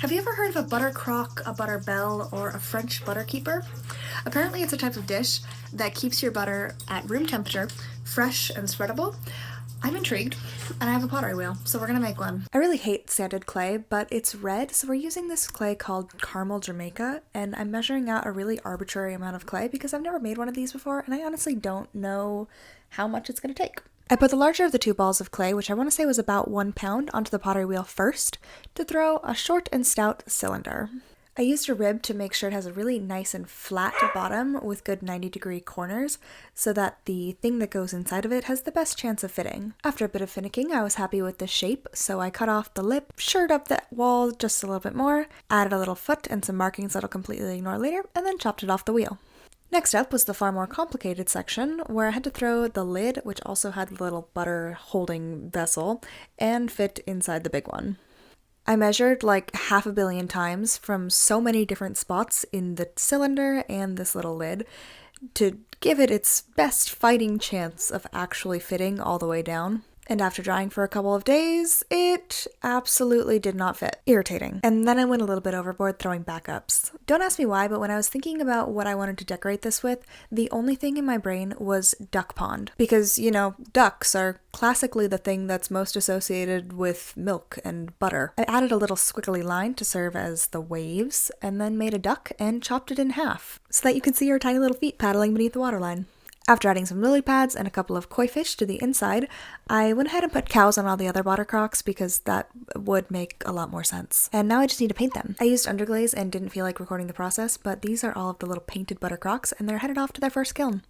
Have you ever heard of a butter crock, a butter bell, or a French butter keeper? Apparently it's a type of dish that keeps your butter at room temperature, fresh and spreadable. I'm intrigued, and I have a pottery wheel, so we're gonna make one. I really hate sanded clay, but it's red, so we're using this clay called Caramel Jamaica, and I'm measuring out a really arbitrary amount of clay because I've never made one of these before, and I honestly don't know how much it's gonna take. I put the larger of the two balls of clay, which I want to say was about 1 pound, onto the pottery wheel first to throw a short and stout cylinder. I used a rib to make sure it has a really nice and flat bottom with good 90-degree corners so that the thing that goes inside of it has the best chance of fitting. After a bit of finicking, I was happy with the shape, so I cut off the lip, shored up the wall just a little bit more, added a little foot and some markings that I'll completely ignore later, and then chopped it off the wheel. Next up was the far more complicated section, where I had to throw the lid, which also had a little butter holding vessel, and fit inside the big one. I measured like 500 million times from so many different spots in the cylinder and this little lid to give it its best fighting chance of actually fitting all the way down. And after drying for a couple of days, it absolutely did not fit. Irritating. And then I went a little bit overboard throwing backups. Don't ask me why, but when I was thinking about what I wanted to decorate this with, the only thing in my brain was duck pond. Because, ducks are classically the thing that's most associated with milk and butter. I added a little squiggly line to serve as the waves, and then made a duck and chopped it in half, so that you could see her tiny little feet paddling beneath the waterline. After adding some lily pads and a couple of koi fish to the inside, I went ahead and put cows on all the other butter crocks because that would make a lot more sense. And now I just need to paint them. I used underglaze and didn't feel like recording the process, but these are all of the little painted butter crocks and they're headed off to their first kiln.